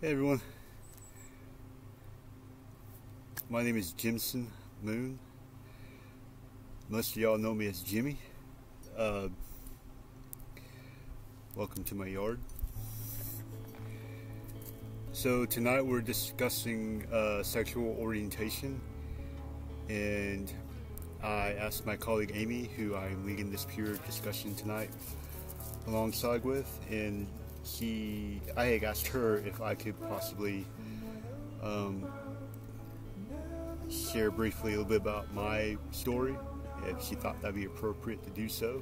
Hey everyone, my name is Jimson Moon. Most of y'all know me as Jimmy. Welcome to my yard. So tonight we're discussing sexual orientation, and I asked my colleague Amy, who I'm leading this peer discussion tonight alongside with, and I had asked her if I could possibly share briefly a little bit about my story, if she thought that'd be appropriate to do so.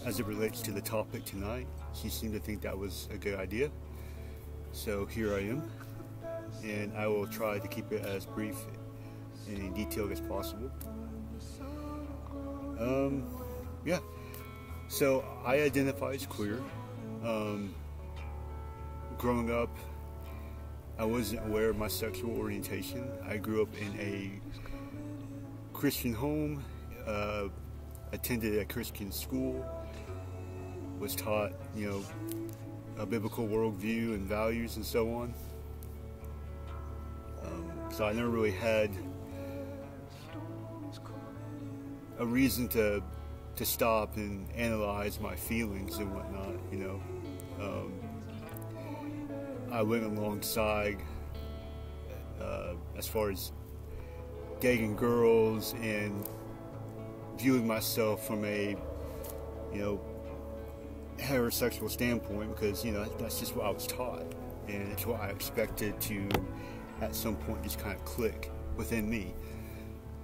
As it relates to the topic tonight, she seemed to think that was a good idea. So here I am, and I will try to keep it as brief and detailed as possible. Yeah. So I identify as queer. Growing up, I wasn't aware of my sexual orientation. I grew up in a Christian home, attended a Christian school, was taught, a biblical worldview and values and so on. So I never really had a reason to stop and analyze my feelings and whatnot, I went alongside as far as dating girls and viewing myself from a, heterosexual standpoint because, that's just what I was taught, and it's what I expected to, at some point, just kind of click within me.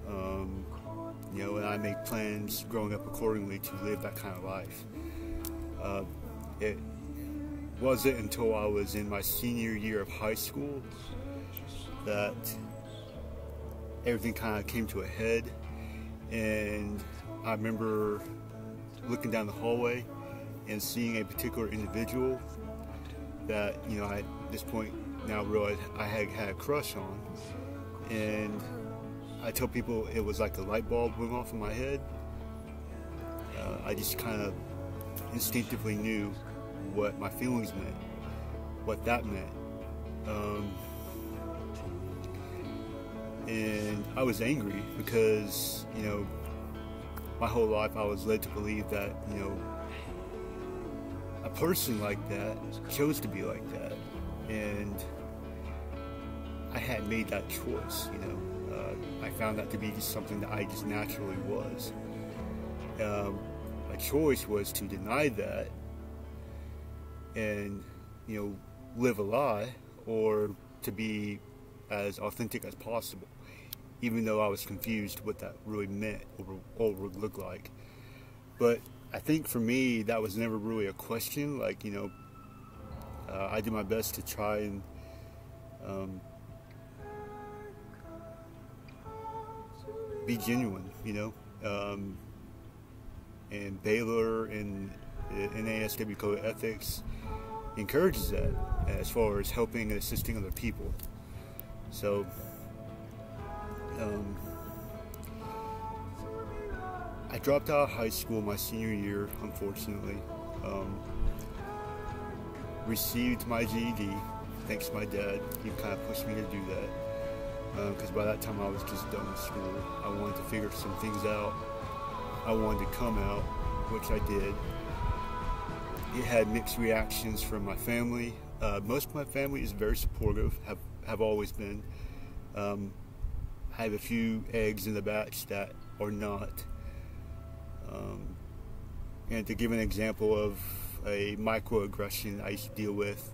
And I made plans growing up accordingly to live that kind of life. It wasn't until I was in my senior year of high school that everything kind of came to a head, and I remember looking down the hallway and seeing a particular individual that, I at this point now realized I had a crush on, and I tell people it was like a light bulb went off in my head. I just kind of instinctively knew what my feelings meant, what that meant. And I was angry because, my whole life I was led to believe that, a person like that chose to be like that. And I had made that choice, I found that to be just something that I just naturally was. My choice was to deny that and, live a lie, or to be as authentic as possible, even though I was confused what that really meant or would look like. But I think for me, that was never really a question. I did my best to try and be genuine, and Baylor and the NASW Code of Ethics encourages that as far as helping and assisting other people. So, I dropped out of high school my senior year, unfortunately. Received my GED, thanks to my dad. He kind of pushed me to do that. Because by that time I was just done with school. I wanted to figure some things out. I wanted to come out, which I did. It had mixed reactions from my family. Most of my family is very supportive, have always been. I have a few eggs in the batch that are not. And to give an example of a microaggression I used to deal with,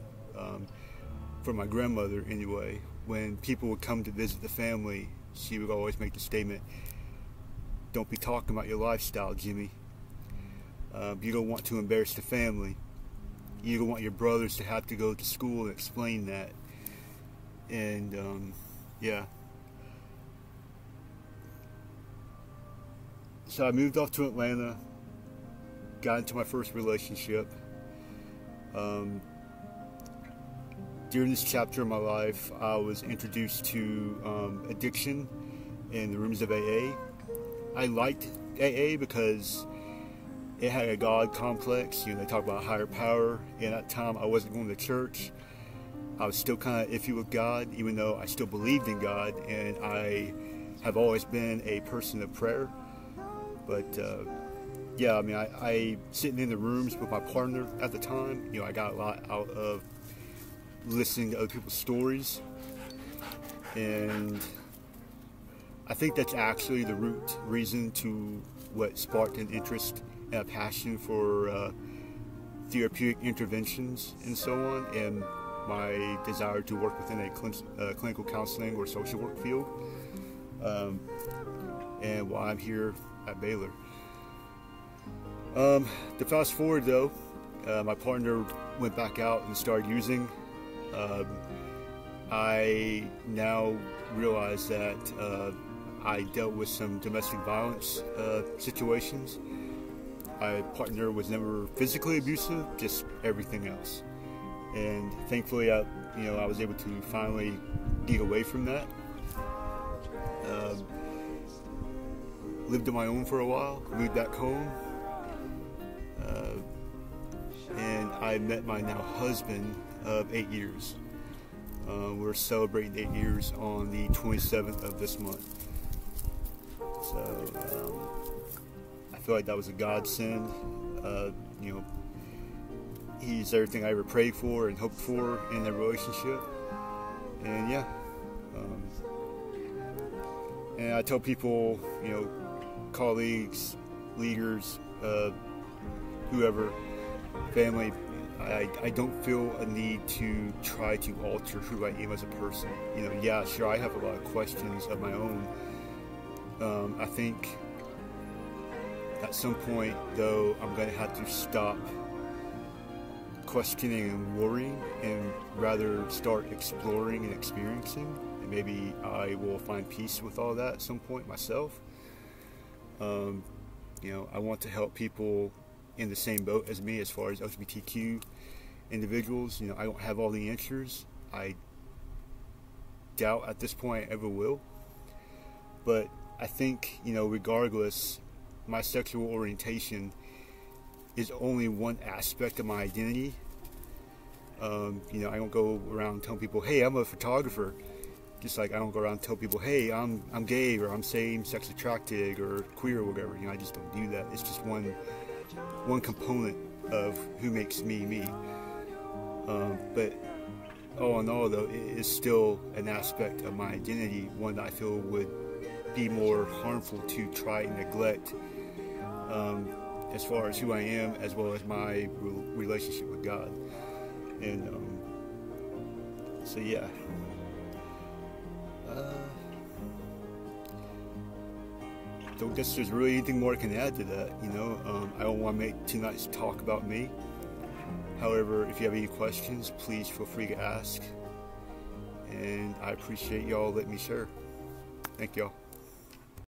from my grandmother anyway, when people would come to visit the family, she would always make the statement, "Don't be talking about your lifestyle, Jimmy. You don't want to embarrass the family. You don't want your brothers to have to go to school and explain that." And yeah. So I moved off to Atlanta, got into my first relationship. During this chapter of my life, I was introduced to addiction in the rooms of AA. I liked AA because it had a God complex. They talk about higher power, and at that time I wasn't going to church. I was still kind of iffy with God, even though I still believed in God, and I have always been a person of prayer. But yeah, I mean, I sitting in the rooms with my partner at the time, I got a lot out of listening to other people's stories, and I think that's actually the root reason to what sparked an interest and a passion for therapeutic interventions and so on, and my desire to work within a clinical counseling or social work field, and why I'm here at Baylor. To fast forward though, my partner went back out and started using. I now realize that I dealt with some domestic violence situations. My partner was never physically abusive, just everything else. And thankfully, I was able to finally get away from that. Lived on my own for a while, moved back home, and I met my now husband of 8 years. We're celebrating 8 years on the 27th of this month. So I feel like that was a godsend. He's everything I ever prayed for and hoped for in a relationship. And yeah, and I tell people, colleagues, leaders, whoever, family, I don't feel a need to try to alter who I am as a person. Yeah, sure, I have a lot of questions of my own. I think at some point, though, I'm going to have to stop questioning and worrying and rather start exploring and experiencing. And maybe I will find peace with all that at some point myself. I want to help people in the same boat as me as far as LGBTQ individuals. I don't have all the answers. I doubt at this point I ever will. But I think, regardless, my sexual orientation is only one aspect of my identity. I don't go around telling people, hey, I'm a photographer. Just like I don't go around and tell people, hey, I'm gay, or I'm same-sex attracted, or queer, or whatever. I just don't do that. It's just one component of who makes me me. But all in all, though, it is still an aspect of my identity, one that I feel would be more harmful to try and neglect, as far as who I am, as well as my relationship with God. And so yeah. Don't guess there's really anything more I can add to that. I don't want to make tonight's talk about me. However, if you have any questions, please feel free to ask. And I appreciate y'all letting me share. Thank y'all.